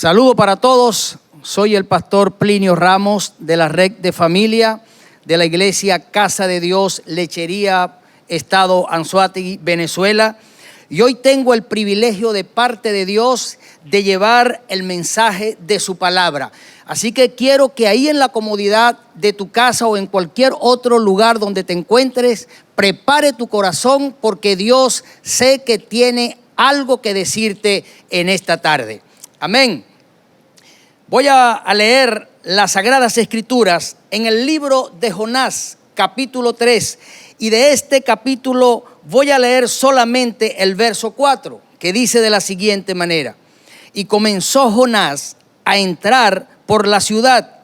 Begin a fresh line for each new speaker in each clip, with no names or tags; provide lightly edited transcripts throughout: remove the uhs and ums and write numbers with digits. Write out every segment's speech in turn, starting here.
Saludo para todos, soy el pastor Plinio Ramos de la Red de Familia de la Iglesia Casa de Dios, Lechería, Estado Anzoátegui, Venezuela. Y hoy tengo el privilegio de parte de Dios de llevar el mensaje de su palabra. Así que quiero que ahí en la comodidad de tu casa o en cualquier otro lugar donde te encuentres, prepare tu corazón porque Dios sé que tiene algo que decirte en esta tarde. Amén. Voy a leer las Sagradas Escrituras en el libro de Jonás, capítulo 3. Y de este capítulo voy a leer solamente el verso 4, que dice de la siguiente manera: y comenzó Jonás a entrar por la ciudad,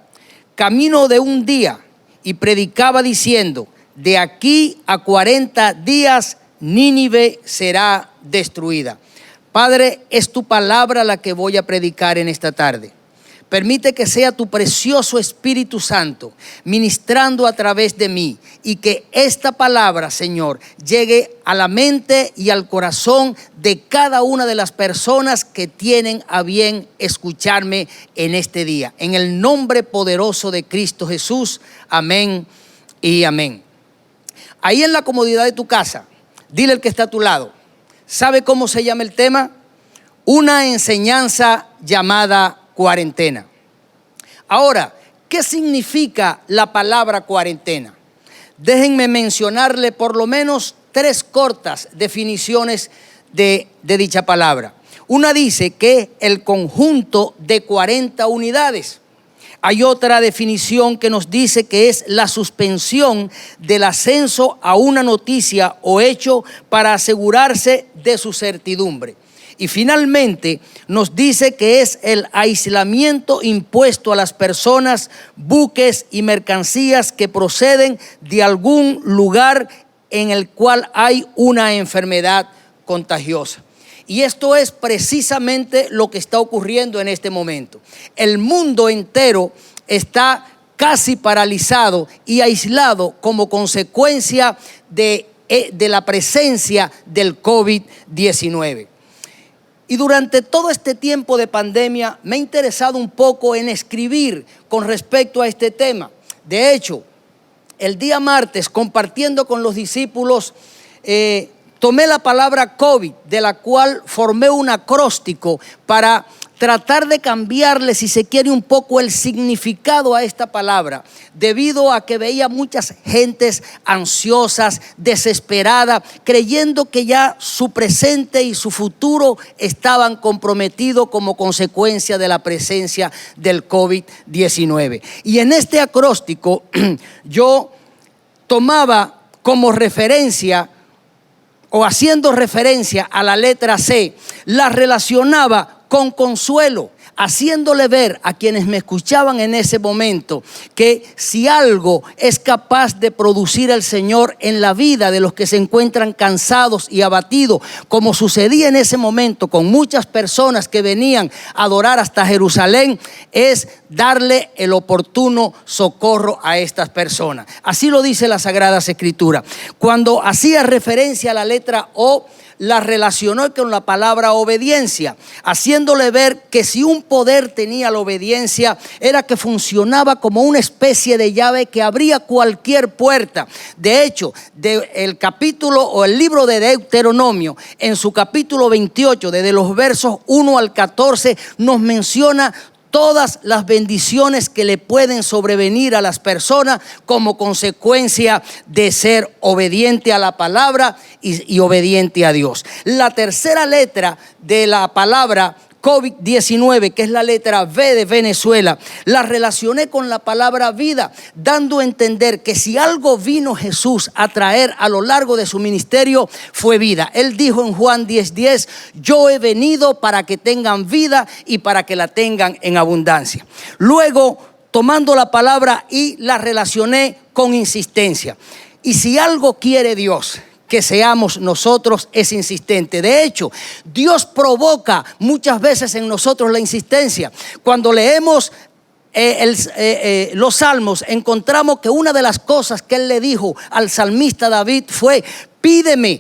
camino de un día, y predicaba diciendo: de aquí a 40 días Nínive será destruida. Padre, es tu palabra la que voy a predicar en esta tarde. Permite que sea tu precioso Espíritu Santo ministrando a través de mí y que esta palabra, Señor, llegue a la mente y al corazón de cada una de las personas que tienen a bien escucharme en este día. En el nombre poderoso de Cristo Jesús, amén y amén. Ahí en la comodidad de tu casa, dile al que está a tu lado: ¿sabe cómo se llama el tema? Una enseñanza llamada cuarentena. Ahora, ¿qué significa la palabra cuarentena? Déjenme mencionarle por lo menos 3 cortas definiciones de dicha palabra. Una dice que el conjunto de 40 unidades. Hay otra definición que nos dice que es la suspensión del ascenso a una noticia o hecho para asegurarse de su certidumbre. Y finalmente nos dice que es el aislamiento impuesto a las personas, buques y mercancías que proceden de algún lugar en el cual hay una enfermedad contagiosa. Y esto es precisamente lo que está ocurriendo en este momento. El mundo entero está casi paralizado y aislado como consecuencia de la presencia del COVID-19. Y durante todo este tiempo de pandemia me he interesado un poco en escribir con respecto a este tema. De hecho, el día martes, compartiendo con los discípulos, tomé la palabra COVID, de la cual formé un acróstico para tratar de cambiarle, si se quiere, un poco el significado a esta palabra, debido a que veía muchas gentes ansiosas, desesperadas, creyendo que ya su presente y su futuro estaban comprometidos como consecuencia de la presencia del COVID-19. Y en este acróstico yo tomaba como referencia, o haciendo referencia a la letra C, la relacionaba con consuelo, haciéndole ver a quienes me escuchaban en ese momento que si algo es capaz de producir el Señor en la vida de los que se encuentran cansados y abatidos, como sucedía en ese momento con muchas personas que venían a adorar hasta Jerusalén, es darle el oportuno socorro a estas personas. Así lo dice la Sagrada Escritura. Cuando hacía referencia a la letra O, la relacionó con la palabra obediencia, haciéndole ver que si un poder tenía la obediencia, era que funcionaba como una especie de llave que abría cualquier puerta. De hecho, el capítulo o el libro de Deuteronomio, en su capítulo 28, desde los versos 1 al 14, nos menciona todas las bendiciones que le pueden sobrevenir a las personas como consecuencia de ser obediente a la palabra y obediente a Dios. La tercera letra de la palabra COVID-19, que es la letra V de Venezuela, la relacioné con la palabra vida, dando a entender que si algo vino Jesús a traer a lo largo de su ministerio fue vida. Él dijo en Juan 10:10, yo he venido para que tengan vida y para que la tengan en abundancia. Luego, tomando la palabra y la relacioné con insistencia. Y si algo quiere Dios que seamos nosotros, es insistente. De hecho, Dios provoca muchas veces en nosotros la insistencia. Cuando leemos los salmos, encontramos que una de las cosas que él le dijo al salmista David fue: pídeme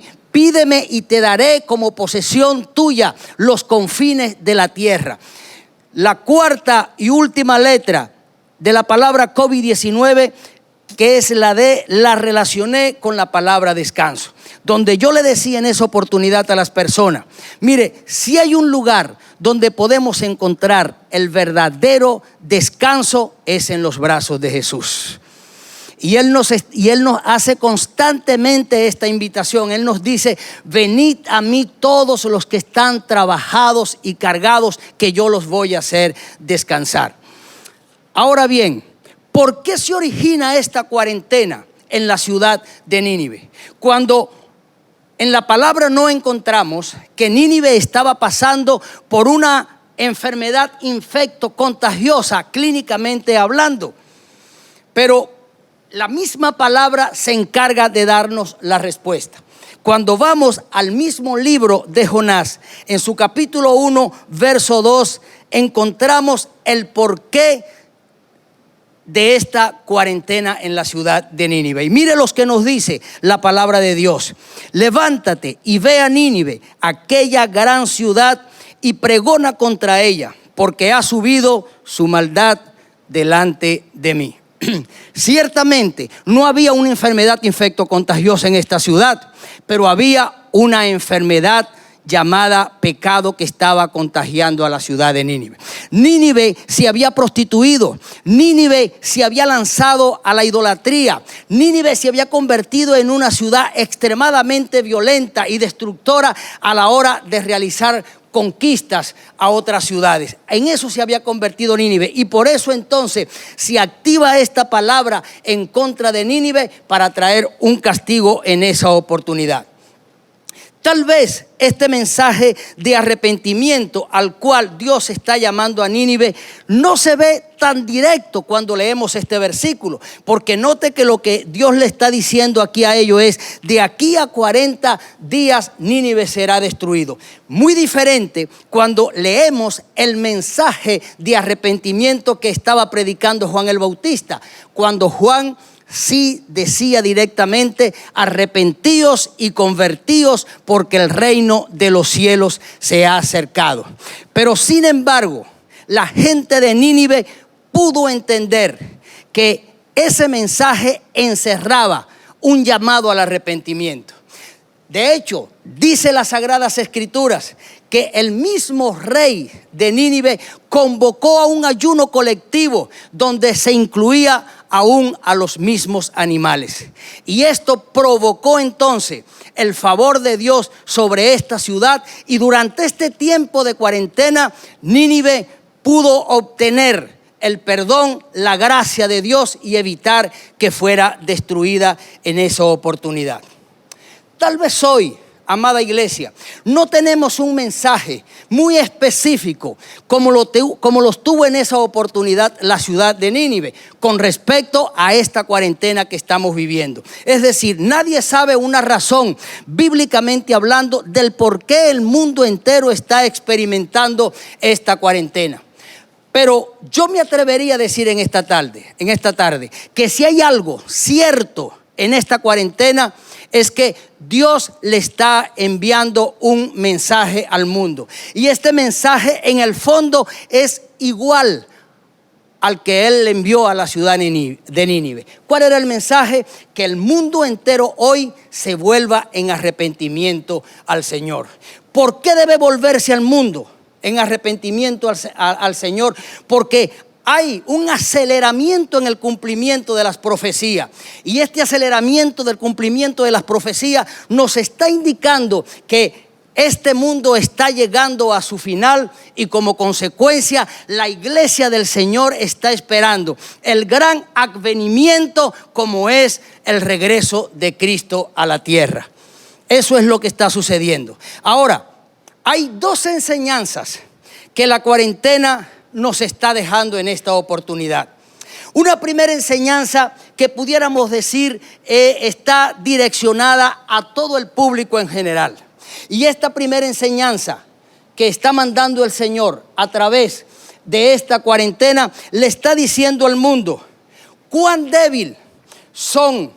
y te daré como posesión tuya los confines de la tierra. la cuarta y última letra de la palabra COVID-19, que es la D, la relacioné con la palabra descanso, donde yo le decía en esa oportunidad a las personas: mire, si hay un lugar donde podemos encontrar el verdadero descanso, es en los brazos de Jesús. Y Él nos hace constantemente esta invitación. Él nos dice: venid a mí todos los que están trabajados y cargados, que yo los voy a hacer descansar. Ahora bien, ¿por qué se origina esta cuarentena en la ciudad de Nínive? Cuando en la palabra no encontramos que Nínive estaba pasando por una enfermedad infecto-contagiosa, clínicamente hablando, pero la misma palabra se encarga de darnos la respuesta. Cuando vamos al mismo libro de Jonás, en su capítulo 1, verso 2, encontramos el porqué de esta cuarentena en la ciudad de Nínive. Y mire los que nos dice la palabra de Dios: levántate y ve a Nínive, aquella gran ciudad, y pregona contra ella, porque ha subido su maldad delante de mí. Ciertamente no había una enfermedad infectocontagiosa en esta ciudad, pero había una enfermedad llamada pecado que estaba contagiando a la ciudad de Nínive. Nínive se había prostituido, Nínive se había lanzado a la idolatría, Nínive se había convertido en una ciudad extremadamente violenta y destructora a la hora de realizar conquistas a otras ciudades. En eso se había convertido Nínive, y por eso entonces se activa esta palabra en contra de Nínive para traer un castigo en esa oportunidad. Tal vez este mensaje de arrepentimiento al cual Dios está llamando a Nínive no se ve tan directo cuando leemos este versículo, porque note que lo que Dios le está diciendo aquí a ellos es: de aquí a 40 días Nínive será destruido. Muy diferente cuando leemos el mensaje de arrepentimiento que estaba predicando Juan el Bautista, cuando Juan sí decía directamente: arrepentíos y convertíos, porque el reino de los cielos se ha acercado. Pero sin embargo, la gente de Nínive pudo entender que ese mensaje encerraba un llamado al arrepentimiento. De hecho, dice las Sagradas Escrituras que el mismo rey de Nínive convocó a un ayuno colectivo donde se incluía aún a los mismos animales. Y esto provocó entonces el favor de Dios sobre esta ciudad, y durante este tiempo de cuarentena Nínive pudo obtener el perdón, la gracia de Dios, y evitar que fuera destruida en esa oportunidad. Tal vez hoy, amada iglesia, no tenemos un mensaje muy específico como los tuvo en esa oportunidad la ciudad de Nínive con respecto a esta cuarentena que estamos viviendo. Es decir, nadie sabe una razón, bíblicamente hablando, del por qué el mundo entero está experimentando esta cuarentena. Pero yo me atrevería a decir en esta tarde, que si hay algo cierto en esta cuarentena, es que Dios le está enviando un mensaje al mundo. Y este mensaje en el fondo es igual al que Él le envió a la ciudad de Nínive. ¿Cuál era el mensaje? Que el mundo entero hoy se vuelva en arrepentimiento al Señor. ¿Por qué debe volverse al mundo en arrepentimiento al Señor? Porque hay un aceleramiento en el cumplimiento de las profecías. Y este aceleramiento del cumplimiento de las profecías nos está indicando que este mundo está llegando a su final, y como consecuencia la iglesia del Señor está esperando el gran advenimiento, como es el regreso de Cristo a la tierra. Eso es lo que está sucediendo. Ahora, hay dos enseñanzas que la cuarentena nos está dejando en esta oportunidad. Una primera enseñanza que pudiéramos decir está direccionada a todo el público en general. Y esta primera enseñanza que está mandando el Señor a través de esta cuarentena le está diciendo al mundo cuán débil son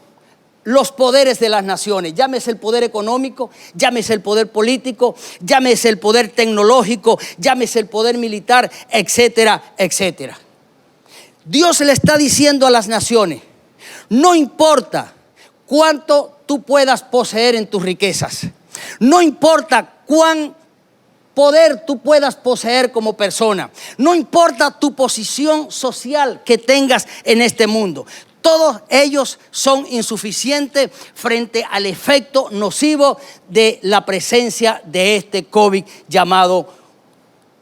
los poderes de las naciones, llámese el poder económico, llámese el poder político, llámese el poder tecnológico, llámese el poder militar, etcétera, etcétera. Dios le está diciendo a las naciones, no importa cuánto tú puedas poseer en tus riquezas, no importa cuán poder tú puedas poseer como persona, no importa tu posición social que tengas en este mundo. Todos ellos son insuficientes frente al efecto nocivo de la presencia de este COVID llamado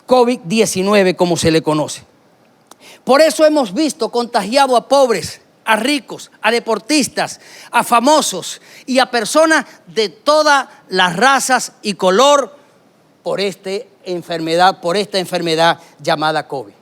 COVID-19, como se le conoce. Por eso hemos visto contagiado a pobres, a ricos, a deportistas, a famosos y a personas de todas las razas y color por esta enfermedad llamada COVID.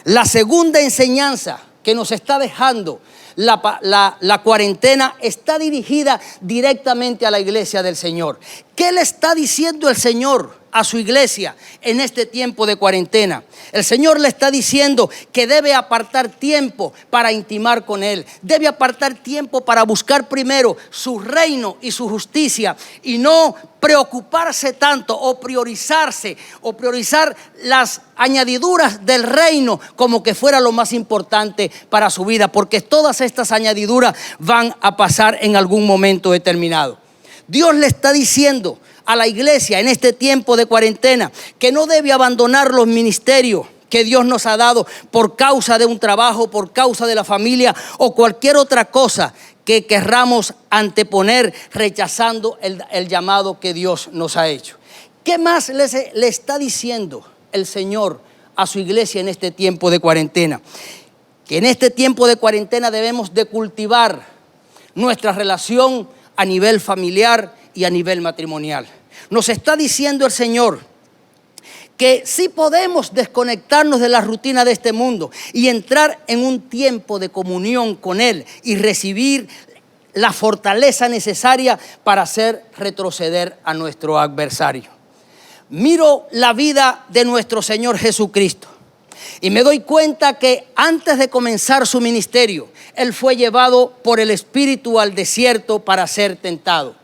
La segunda enseñanza que nos está dejando la cuarentena está dirigida directamente a la iglesia del Señor. ¿Qué le está diciendo el Señor a su iglesia en este tiempo de cuarentena? El Señor le está diciendo que debe apartar tiempo para intimar con Él. Debe apartar tiempo para buscar primero su reino y su justicia y no preocuparse tanto o priorizar las añadiduras del reino como que fuera lo más importante para su vida, porque todas estas añadiduras van a pasar en algún momento determinado. Dios le está diciendo a la iglesia en este tiempo de cuarentena que no debe abandonar los ministerios que Dios nos ha dado por causa de un trabajo, por causa de la familia o cualquier otra cosa que querramos anteponer rechazando el llamado que Dios nos ha hecho. ¿Qué más le está diciendo el Señor a su iglesia en este tiempo de cuarentena? Que en este tiempo de cuarentena debemos de cultivar nuestra relación a nivel familiar y a nivel matrimonial. Nos está diciendo el Señor que sí podemos desconectarnos de la rutina de este mundo y entrar en un tiempo de comunión con Él y recibir la fortaleza necesaria para hacer retroceder a nuestro adversario. Miro la vida de nuestro Señor Jesucristo y me doy cuenta que antes de comenzar su ministerio, Él fue llevado por el Espíritu al desierto para ser tentado.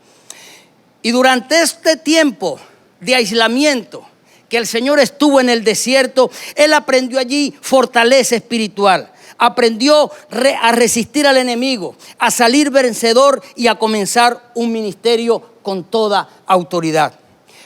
Y durante este tiempo de aislamiento que el Señor estuvo en el desierto, Él aprendió allí fortaleza espiritual. Aprendió a resistir al enemigo, a salir vencedor y a comenzar un ministerio con toda autoridad.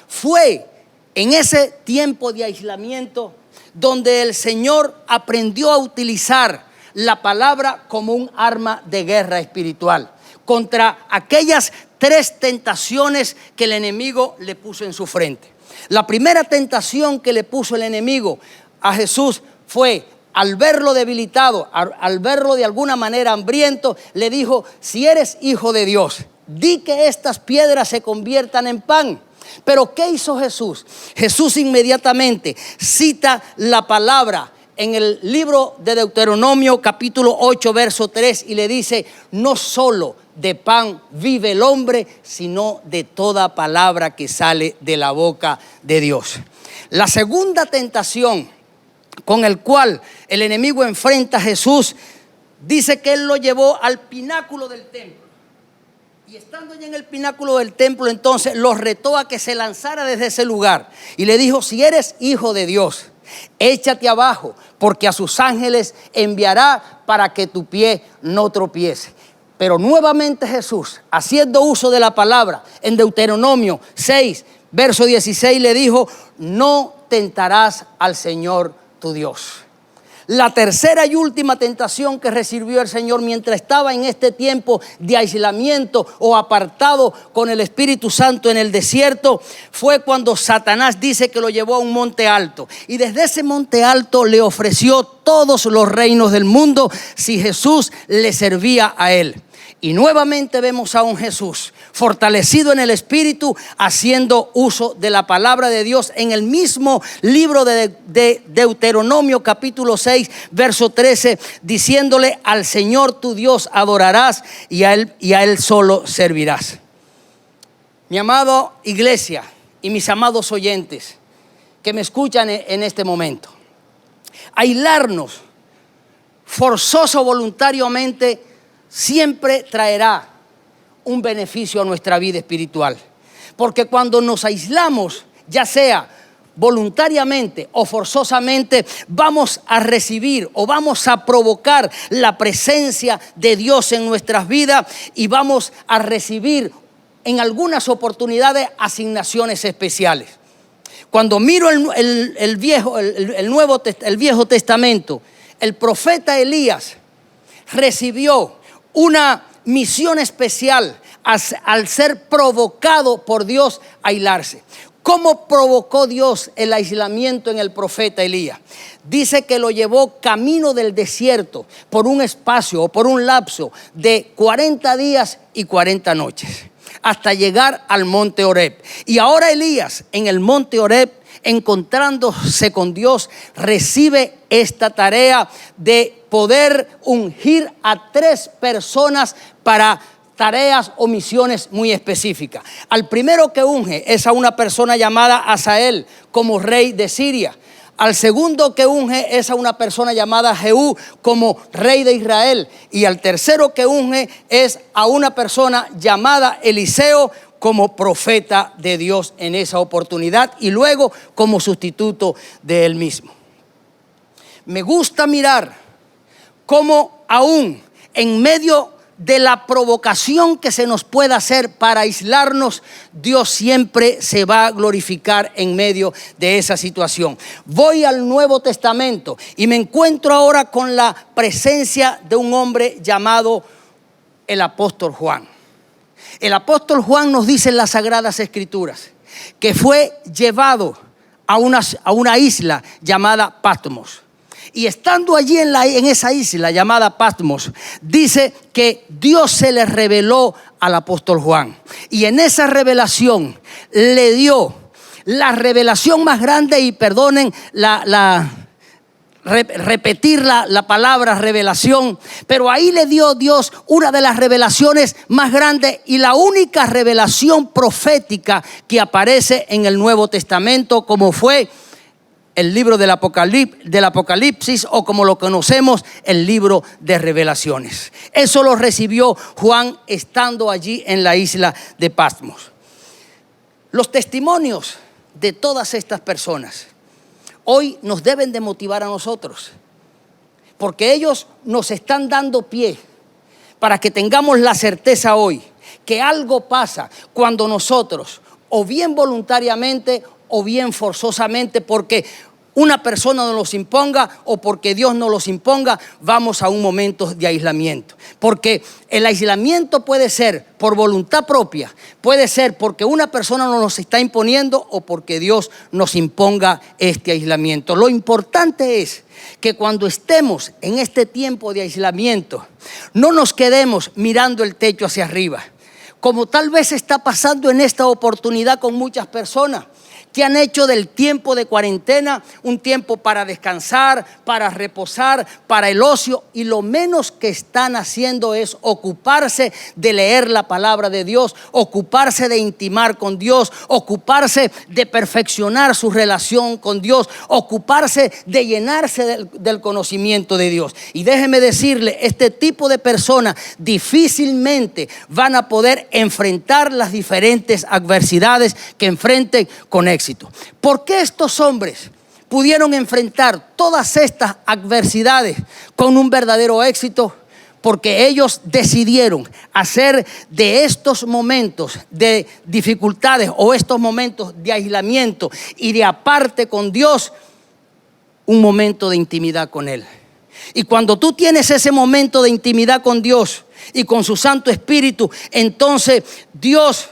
Fue en ese tiempo de aislamiento donde el Señor aprendió a utilizar la palabra como un arma de guerra espiritual contra aquellas 3 tentaciones que el enemigo le puso en su frente. La primera tentación que le puso el enemigo a Jesús fue, al verlo debilitado, al verlo de alguna manera hambriento, le dijo: si eres hijo de Dios, di que estas piedras se conviertan en pan. Pero ¿qué hizo Jesús? Jesús inmediatamente cita la palabra en el libro de Deuteronomio capítulo 8 verso 3 y le dice: no solo de pan vive el hombre, sino de toda palabra que sale de la boca de Dios. La segunda tentación con el cual el enemigo enfrenta a Jesús, dice que Él lo llevó al pináculo del templo. Y estando ya en el pináculo del templo, entonces lo retó a que se lanzara desde ese lugar. Y le dijo: si eres hijo de Dios, échate abajo, porque a sus ángeles enviará para que tu pie no tropiece. Pero nuevamente Jesús, haciendo uso de la palabra, en Deuteronomio 6, verso 16, le dijo: no tentarás al Señor tu Dios. La tercera y última tentación que recibió el Señor mientras estaba en este tiempo de aislamiento o apartado con el Espíritu Santo en el desierto fue cuando Satanás dice que lo llevó a un monte alto y desde ese monte alto le ofreció todos los reinos del mundo si Jesús le servía a él. Y nuevamente vemos a un Jesús fortalecido en el Espíritu, haciendo uso de la palabra de Dios en el mismo libro de Deuteronomio capítulo 6, verso 13, diciéndole: al Señor tu Dios adorarás y a Él solo servirás. Mi amada iglesia y mis amados oyentes que me escuchan en este momento, aislarnos forzoso voluntariamente siempre traerá un beneficio a nuestra vida espiritual. Porque cuando nos aislamos, ya sea voluntariamente o forzosamente, vamos a recibir o vamos a provocar la presencia de Dios en nuestras vidas y vamos a recibir en algunas oportunidades asignaciones especiales. Cuando miro el Viejo Testamento, el profeta Elías recibió una misión especial al ser provocado por Dios a aislarse. ¿Cómo provocó Dios el aislamiento en el profeta Elías? Dice que lo llevó camino del desierto por un espacio o por un lapso de 40 días y 40 noches hasta llegar al monte Horeb. Y ahora Elías en el monte Horeb, encontrándose con Dios, recibe esta tarea de poder ungir a 3 personas para tareas o misiones muy específicas. Al primero que unge es a una persona llamada Hazael como rey de Siria. Al segundo que unge es a una persona llamada Jehú como rey de Israel. Y al tercero que unge es a una persona llamada Eliseo como profeta de Dios en esa oportunidad y luego como sustituto de él mismo. Me gusta mirar cómo aún en medio de la provocación que se nos pueda hacer para aislarnos, Dios siempre se va a glorificar en medio de esa situación. Voy al Nuevo Testamento y me encuentro ahora con la presencia de un hombre llamado el apóstol Juan. El apóstol Juan nos dice en las Sagradas Escrituras que fue llevado a una isla llamada Patmos. Y estando allí en esa isla llamada Patmos, dice que Dios se le reveló al apóstol Juan. Y en esa revelación le dio la revelación más grande, y perdonen repetir la palabra revelación, pero ahí le dio Dios una de las revelaciones más grandes y la única revelación profética que aparece en el Nuevo Testamento, como fue el libro del Apocalipsis, o como lo conocemos, el libro de Revelaciones. Eso lo recibió Juan estando allí en la isla de Patmos. Los testimonios de todas estas personas hoy nos deben de motivar a nosotros, porque ellos nos están dando pie para que tengamos la certeza hoy que algo pasa cuando nosotros, o bien voluntariamente o bien forzosamente, porque una persona nos los imponga o porque Dios nos los imponga, vamos a un momento de aislamiento. Porque el aislamiento puede ser por voluntad propia, puede ser porque una persona nos está imponiendo o porque Dios nos imponga este aislamiento. Lo importante es que cuando estemos en este tiempo de aislamiento, no nos quedemos mirando el techo hacia arriba, como tal vez está pasando en esta oportunidad con muchas personas que han hecho del tiempo de cuarentena un tiempo para descansar, para reposar, para el ocio, y lo menos que están haciendo es ocuparse de leer la palabra de Dios, ocuparse de intimar con Dios, ocuparse de perfeccionar su relación con Dios, ocuparse de llenarse del conocimiento de Dios. Y déjeme decirle, este tipo de personas difícilmente van a poder enfrentar las diferentes adversidades que enfrenten con éxito. ¿Por qué estos hombres pudieron enfrentar todas estas adversidades con un verdadero éxito? Porque ellos decidieron hacer de estos momentos de dificultades o estos momentos de aislamiento y de aparte con Dios, un momento de intimidad con Él. Y cuando tú tienes ese momento de intimidad con Dios y con su Santo Espíritu, entonces Dios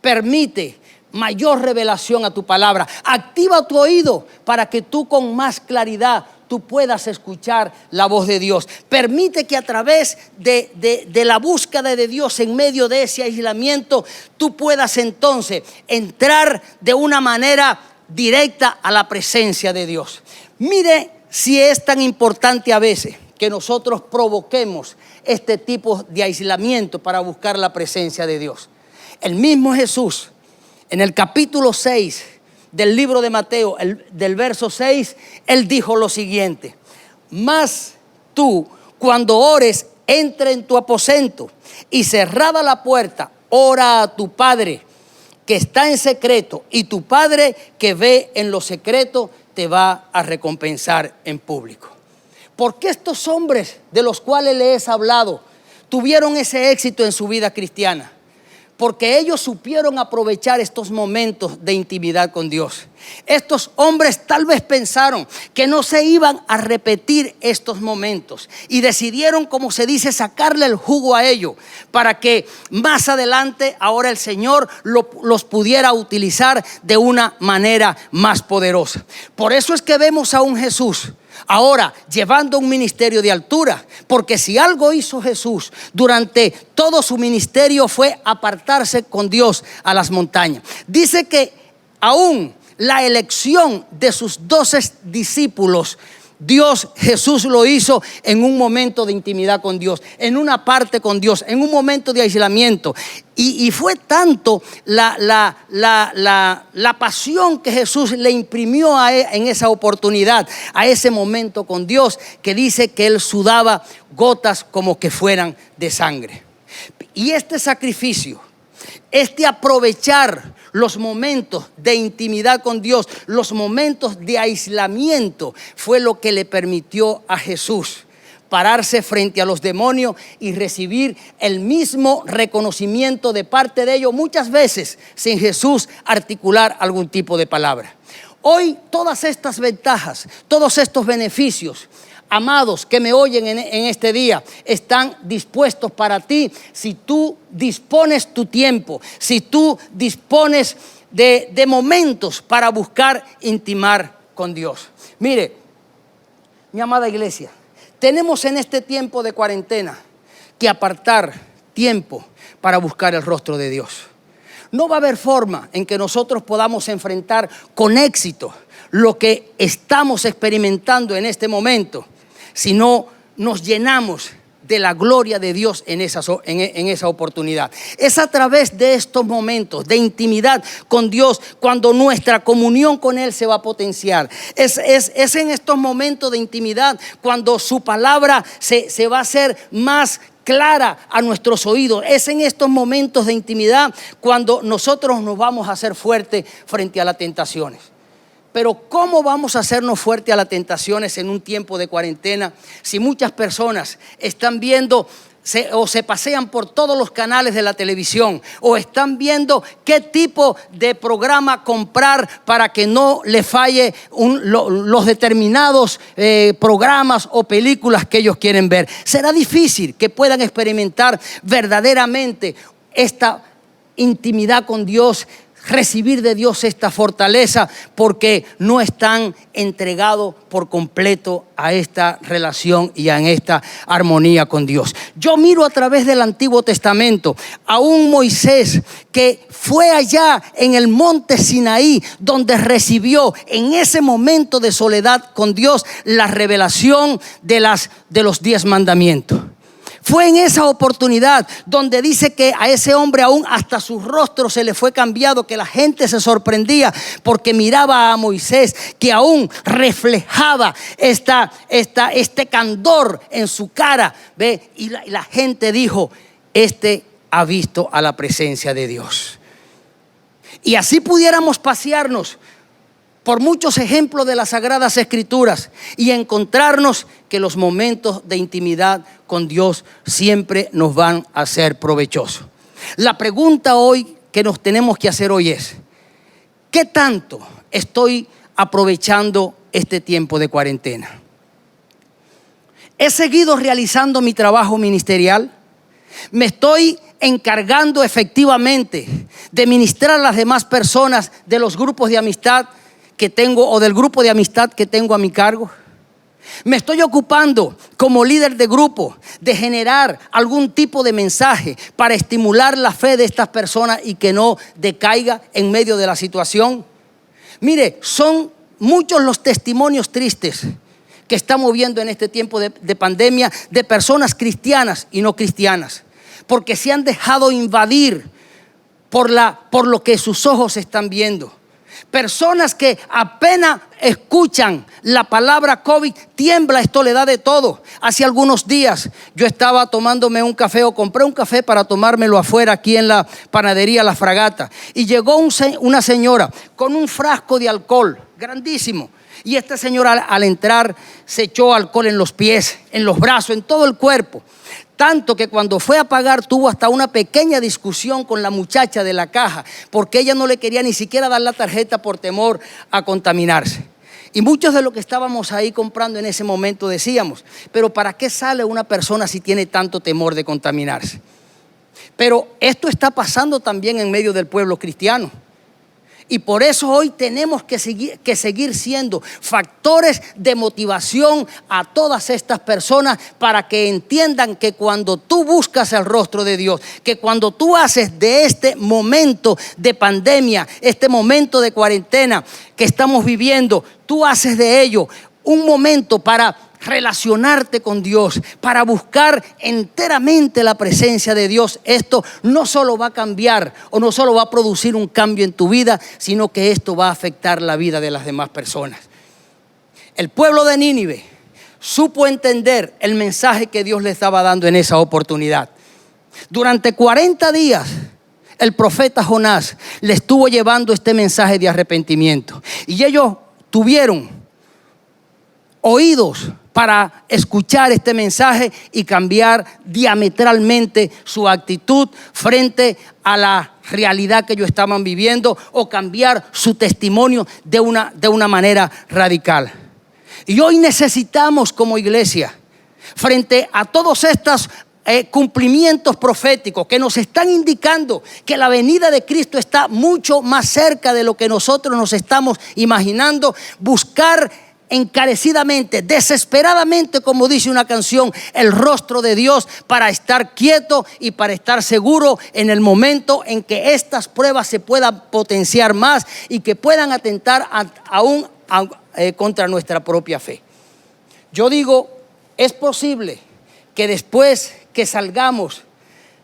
permite mayor revelación a tu palabra. Activa tu oído para que tú con más claridad tú puedas escuchar la voz de Dios. Permite que a través de la búsqueda de Dios en medio de ese aislamiento, tú puedas entonces entrar de una manera directa a la presencia de Dios. Mire si es tan importante a veces que nosotros provoquemos este tipo de aislamiento para buscar la presencia de Dios. El mismo Jesús, en el capítulo 6 del libro de Mateo, del verso 6, Él dijo lo siguiente: mas tú, cuando ores, entra en tu aposento y cerrada la puerta, ora a tu Padre que está en secreto, y tu Padre que ve en lo secreto te va a recompensar en público. ¿Por qué estos hombres de los cuales les he hablado tuvieron ese éxito en su vida cristiana? Porque ellos supieron aprovechar estos momentos de intimidad con Dios. Estos hombres tal vez pensaron que no se iban a repetir estos momentos y decidieron, como se dice, sacarle el jugo a ello para que más adelante ahora el Señor los pudiera utilizar de una manera más poderosa. Por eso es que vemos a un Jesús ahora llevando un ministerio de altura, porque si algo hizo Jesús durante todo su ministerio fue apartarse con Dios a las montañas. Dice que aún la elección de sus 12 discípulos, Jesús lo hizo en un momento de intimidad con Dios, en una parte con Dios, en un momento de aislamiento. Y fue tanto la pasión que Jesús le imprimió en esa oportunidad, a ese momento con Dios, que dice que él sudaba gotas como que fueran de sangre. Y este sacrificio, este aprovechar los momentos de intimidad con Dios, los momentos de aislamiento, fue lo que le permitió a Jesús pararse frente a los demonios y recibir el mismo reconocimiento de parte de ellos, muchas veces sin Jesús articular algún tipo de palabra. Hoy todas estas ventajas, todos estos beneficios, amados que me oyen en este día, están dispuestos para ti si tú dispones tu tiempo, si tú dispones de momentos para buscar intimar con Dios. Mire, mi amada iglesia, tenemos en este tiempo de cuarentena que apartar tiempo para buscar el rostro de Dios. No va a haber forma en que nosotros podamos enfrentar con éxito lo que estamos experimentando en este momento si no nos llenamos de la gloria de Dios en esa oportunidad. Es a través de estos momentos de intimidad con Dios cuando nuestra comunión con Él se va a potenciar. Es en estos momentos de intimidad cuando su palabra se va a hacer más clara a nuestros oídos. Es en estos momentos de intimidad cuando nosotros nos vamos a hacer fuertes frente a las tentaciones. Pero ¿cómo vamos a hacernos fuertes a las tentaciones en un tiempo de cuarentena si muchas personas están viendo o se pasean por todos los canales de la televisión o están viendo qué tipo de programa comprar para que no le falle los determinados programas o películas que ellos quieren ver? Será difícil que puedan experimentar verdaderamente esta intimidad con Dios, recibir de Dios esta fortaleza, porque no están entregados por completo a esta relación y a esta armonía con Dios. Yo miro a través del Antiguo Testamento a un Moisés que fue allá en el monte Sinaí, donde recibió en ese momento de soledad con Dios la revelación de los 10 mandamientos. Fue en esa oportunidad donde dice que a ese hombre aún hasta su rostro se le fue cambiado, que la gente se sorprendía porque miraba a Moisés que aún reflejaba este candor en su cara, ¿ve? Y la gente dijo: este ha visto a la presencia de Dios. Y así pudiéramos pasearnos por muchos ejemplos de las Sagradas Escrituras y encontrarnos que los momentos de intimidad con Dios siempre nos van a ser provechosos. La pregunta hoy que nos tenemos que hacer hoy es: ¿qué tanto estoy aprovechando este tiempo de cuarentena? ¿He seguido realizando mi trabajo ministerial? ¿Me estoy encargando efectivamente de ministrar a las demás personas de los grupos de amistad que tengo o del grupo de amistad que tengo a mi cargo? ¿Me estoy ocupando como líder de grupo de generar algún tipo de mensaje para estimular la fe de estas personas y que no decaiga en medio de la situación? Mire, son muchos los testimonios tristes que estamos viendo en este tiempo de pandemia de personas cristianas y no cristianas, porque se han dejado invadir por lo que sus ojos están viendo. Personas que apenas escuchan la palabra COVID, tiembla, esto le da de todo. Hace algunos días yo estaba tomándome un café, o compré un café para tomármelo afuera aquí en la panadería La Fragata, y llegó una señora con un frasco de alcohol grandísimo. Y esta señora al entrar se echó alcohol en los pies, en los brazos, en todo el cuerpo. Tanto que cuando fue a pagar tuvo hasta una pequeña discusión con la muchacha de la caja, porque ella no le quería ni siquiera dar la tarjeta por temor a contaminarse. Y muchos de los que estábamos ahí comprando en ese momento decíamos, pero ¿para qué sale una persona si tiene tanto temor de contaminarse? Pero esto está pasando también en medio del pueblo cristiano. Y por eso hoy tenemos que seguir siendo factores de motivación a todas estas personas, para que entiendan que cuando tú buscas el rostro de Dios, que cuando tú haces de este momento de pandemia, este momento de cuarentena que estamos viviendo, tú haces de ello un momento para relacionarte con Dios, para buscar enteramente la presencia de Dios. Esto no solo va a cambiar o no solo va a producir un cambio en tu vida, sino que esto va a afectar la vida de las demás personas. El pueblo de Nínive supo entender el mensaje que Dios le estaba dando en esa oportunidad. Durante 40 días el profeta Jonás le estuvo llevando este mensaje de arrepentimiento, y ellos tuvieron oídos para escuchar este mensaje y cambiar diametralmente su actitud frente a la realidad que ellos estaban viviendo, o cambiar su testimonio de una manera radical. Y hoy necesitamos, como iglesia, frente a todos estos cumplimientos proféticos que nos están indicando que la venida de Cristo está mucho más cerca de lo que nosotros nos estamos imaginando, buscar encarecidamente, desesperadamente, como dice una canción, el rostro de Dios, para estar quieto y para estar seguro en el momento en que estas pruebas se puedan potenciar más y que puedan atentar aún contra nuestra propia fe. Yo digo, es posible que después que salgamos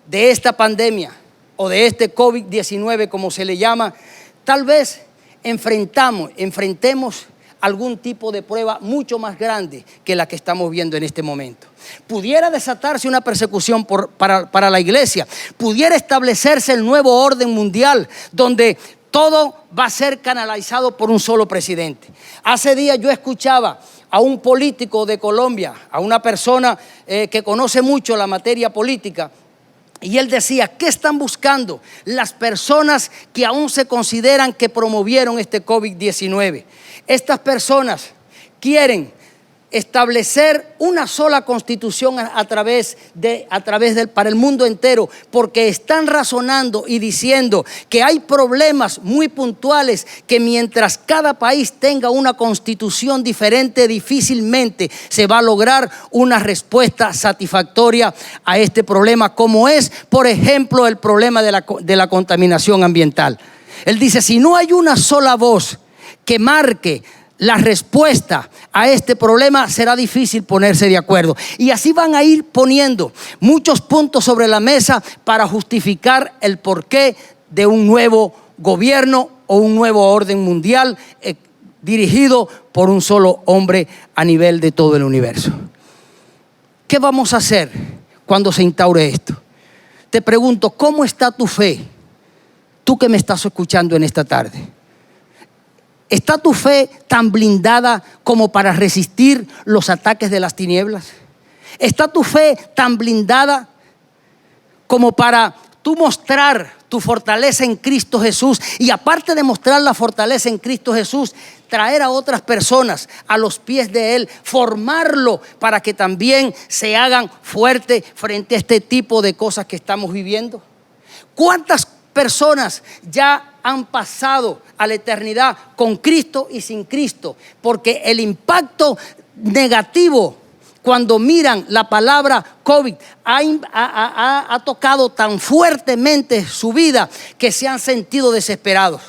de esta pandemia o de este COVID-19, como se le llama, tal vez enfrentemos algún tipo de prueba mucho más grande que la que estamos viendo en este momento. Pudiera desatarse una persecución para la iglesia, pudiera establecerse el nuevo orden mundial, donde todo va a ser canalizado por un solo presidente. Hace días yo escuchaba a un político de Colombia, a una persona que conoce mucho la materia política, y él decía, ¿qué están buscando las personas que aún se consideran que promovieron este COVID-19? Estas personas quieren establecer una sola constitución para el mundo entero, porque están razonando y diciendo que hay problemas muy puntuales que mientras cada país tenga una constitución diferente, difícilmente se va a lograr una respuesta satisfactoria a este problema, como es, por ejemplo, el problema de la contaminación ambiental. Él dice, si no hay una sola voz que marque la respuesta a este problema, será difícil ponerse de acuerdo. Y así van a ir poniendo muchos puntos sobre la mesa para justificar el porqué de un nuevo gobierno o un nuevo orden mundial dirigido por un solo hombre a nivel de todo el universo. ¿Qué vamos a hacer cuando se instaure esto? Te pregunto, ¿cómo está tu fe? Tú que me estás escuchando en esta tarde. ¿Está tu fe tan blindada como para resistir los ataques de las tinieblas? ¿Está tu fe tan blindada como para tú mostrar tu fortaleza en Cristo Jesús? Y aparte de mostrar la fortaleza en Cristo Jesús, traer a otras personas a los pies de Él, formarlo para que también se hagan fuertes frente a este tipo de cosas que estamos viviendo. ¿Cuántas personas ya han pasado a la eternidad con Cristo y sin Cristo? Porque el impacto negativo cuando miran la palabra COVID ha tocado tan fuertemente su vida que se han sentido desesperados.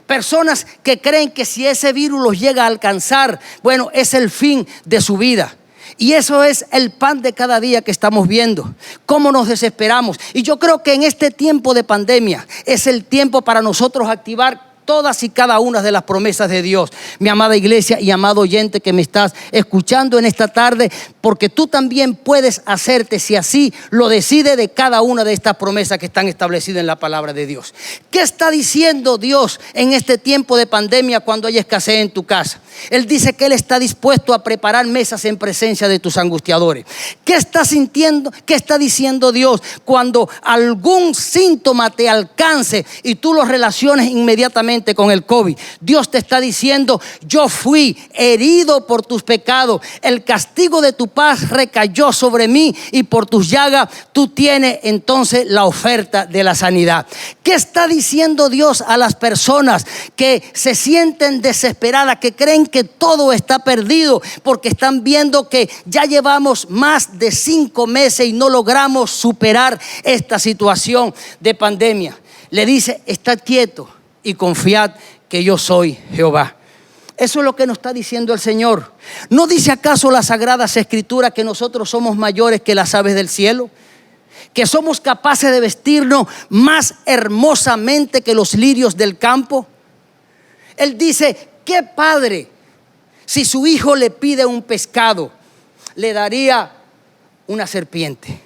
Personas que creen que si ese virus los llega a alcanzar, bueno, es el fin de su vida. Y eso es el pan de cada día que estamos viendo, cómo nos desesperamos. Y yo creo que en este tiempo de pandemia es el tiempo para nosotros activar todas y cada una de las promesas de Dios. Mi amada iglesia y amado oyente que me estás escuchando en esta tarde, porque tú también puedes hacerte, si así lo decide, de cada una de estas promesas que están establecidas en la palabra de Dios. ¿Qué está diciendo Dios en este tiempo de pandemia cuando hay escasez en tu casa? Él dice que Él está dispuesto a preparar mesas en presencia de tus angustiadores. ¿Qué estás sintiendo? ¿Qué está diciendo Dios cuando algún síntoma te alcance y tú lo relaciones inmediatamente con el COVID? Dios te está diciendo: yo fui herido por tus pecados, el castigo de tu paz recayó sobre mí y por tus llagas tú tienes entonces la oferta de la sanidad. ¿Qué está diciendo Dios a las personas que se sienten desesperadas, que creen que todo está perdido porque están viendo que ya llevamos más de 5 meses y no logramos superar esta situación de pandemia? Le dice: estad quieto y confiad que yo soy Jehová. Eso es lo que nos está diciendo el Señor. ¿No dice acaso las Sagradas Escrituras que nosotros somos mayores que las aves del cielo? ¿Que somos capaces de vestirnos más hermosamente que los lirios del campo? Él dice: ¿qué padre, si su hijo le pide un pescado, le daría una serpiente?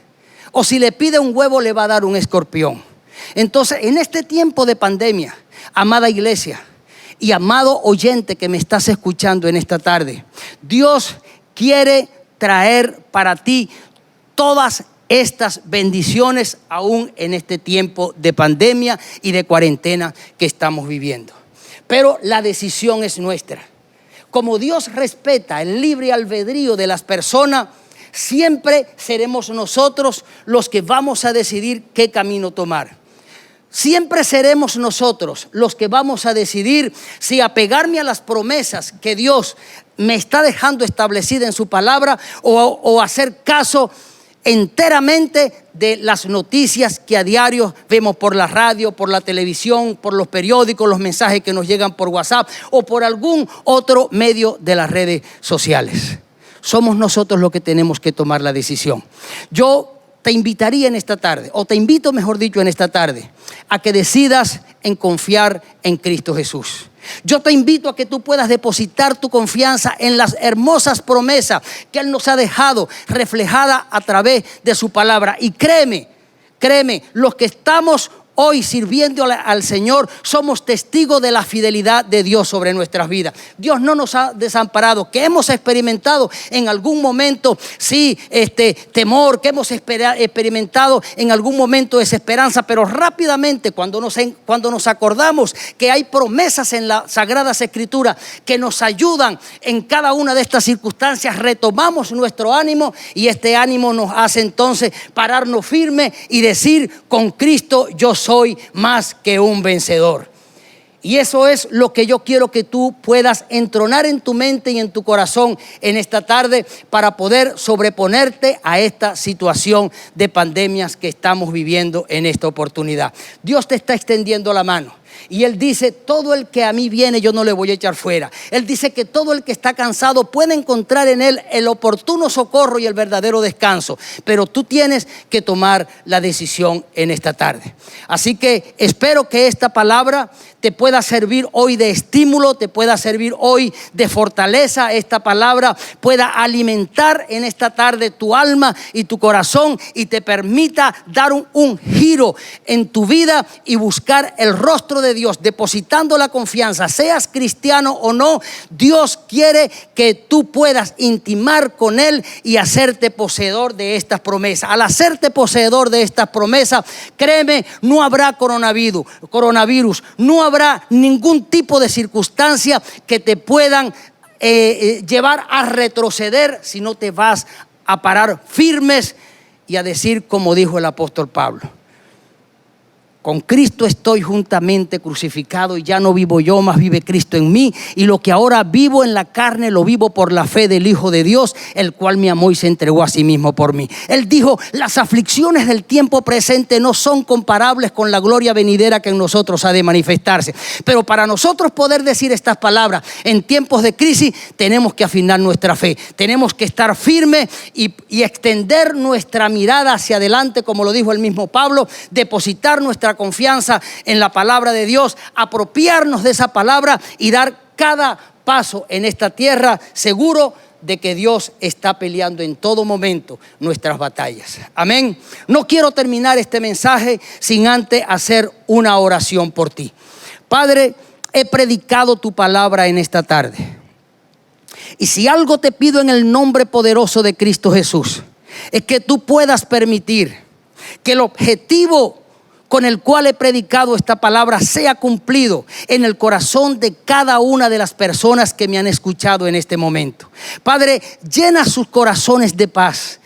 O si le pide un huevo, le va a dar un escorpión. Entonces, en este tiempo de pandemia, amada iglesia y amado oyente que me estás escuchando en esta tarde, Dios quiere traer para ti todas estas bendiciones aún en este tiempo de pandemia y de cuarentena que estamos viviendo. Pero la decisión es nuestra. Como Dios respeta el libre albedrío de las personas, siempre seremos nosotros los que vamos a decidir qué camino tomar. Siempre seremos nosotros los que vamos a decidir si apegarme a las promesas que Dios me está dejando establecida en su palabra o hacer caso enteramente de las noticias que a diario vemos por la radio, por la televisión, por los periódicos, los mensajes que nos llegan por WhatsApp o por algún otro medio de las redes sociales. Somos nosotros los que tenemos que tomar la decisión. Yo te invitaría en esta tarde, o te invito mejor dicho en esta tarde, a que decidas en confiar en Cristo Jesús. Yo te invito a que tú puedas depositar tu confianza en las hermosas promesas que Él nos ha dejado reflejada a través de su palabra. Y créeme, los que estamos hoy sirviendo al Señor somos testigos de la fidelidad de Dios sobre nuestras vidas. Dios no nos ha desamparado. Que hemos experimentado en algún momento, sí, temor, que hemos experimentado en algún momento desesperanza, pero rápidamente cuando nos acordamos que hay promesas en las Sagradas Escrituras que nos ayudan en cada una de estas circunstancias, retomamos nuestro ánimo y este ánimo nos hace entonces pararnos firmes y decir: con Cristo yo soy más que un vencedor. Y eso es lo que yo quiero que tú puedas entronar en tu mente y en tu corazón en esta tarde para poder sobreponerte a esta situación de pandemias que estamos viviendo en esta oportunidad. Dios te está extendiendo la mano. Y Él dice: todo el que a mí viene yo no le voy a echar fuera. Él dice que todo el que está cansado puede encontrar en Él el oportuno socorro y el verdadero descanso. Pero tú tienes que tomar la decisión en esta tarde. Así que espero que esta palabra te pueda servir hoy de estímulo, te pueda servir hoy de fortaleza. Esta palabra pueda alimentar en esta tarde tu alma y tu corazón y te permita dar un giro en tu vida y buscar el rostro de Dios, depositando la confianza. Seas cristiano o no, Dios quiere que tú puedas intimar con Él y hacerte poseedor de estas promesas. Al hacerte poseedor de estas promesas, créeme, no habrá coronavirus, no habrá ningún tipo de circunstancia que te puedan llevar a retroceder, si no te vas a parar firmes y a decir como dijo el apóstol Pablo: con Cristo estoy juntamente crucificado y ya no vivo yo, mas vive Cristo en mí. Y lo que ahora vivo en la carne lo vivo por la fe del Hijo de Dios, el cual me amó y se entregó a sí mismo por mí. Él dijo: las aflicciones del tiempo presente no son comparables con la gloria venidera que en nosotros ha de manifestarse. Pero para nosotros poder decir estas palabras en tiempos de crisis, tenemos que afinar nuestra fe. Tenemos que estar firmes y extender nuestra mirada hacia adelante, como lo dijo el mismo Pablo, depositar nuestra confianza en la palabra de Dios, apropiarnos de esa palabra y dar cada paso en esta tierra seguro de que Dios está peleando en todo momento nuestras batallas. Amén. No quiero terminar este mensaje sin antes hacer una oración por ti. Padre, he predicado tu palabra en esta tarde. Y si algo te pido en el nombre poderoso de Cristo Jesús, es que tú puedas permitir que el objetivo con el cual he predicado esta palabra sea cumplido en el corazón de cada una de las personas que me han escuchado en este momento. Padre, llena sus corazones de paz.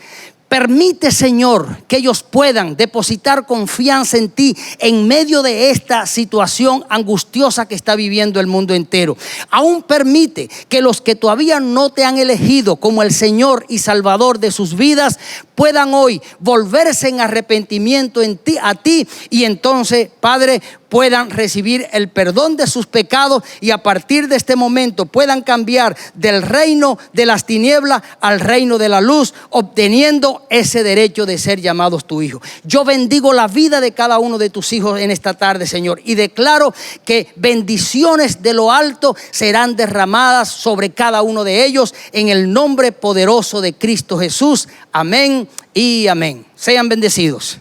Permite, Señor, que ellos puedan depositar confianza en ti en medio de esta situación angustiosa que está viviendo el mundo entero. Aún permite que los que todavía no te han elegido como el Señor y Salvador de sus vidas puedan hoy volverse en arrepentimiento a ti, y entonces, Padre, puedan recibir el perdón de sus pecados y a partir de este momento puedan cambiar del reino de las tinieblas al reino de la luz, obteniendo ese derecho de ser llamados tu hijo. Yo bendigo la vida de cada uno de tus hijos en esta tarde, Señor, y declaro que bendiciones de lo alto serán derramadas sobre cada uno de ellos en el nombre poderoso de Cristo Jesús. Amén y amén. Sean bendecidos.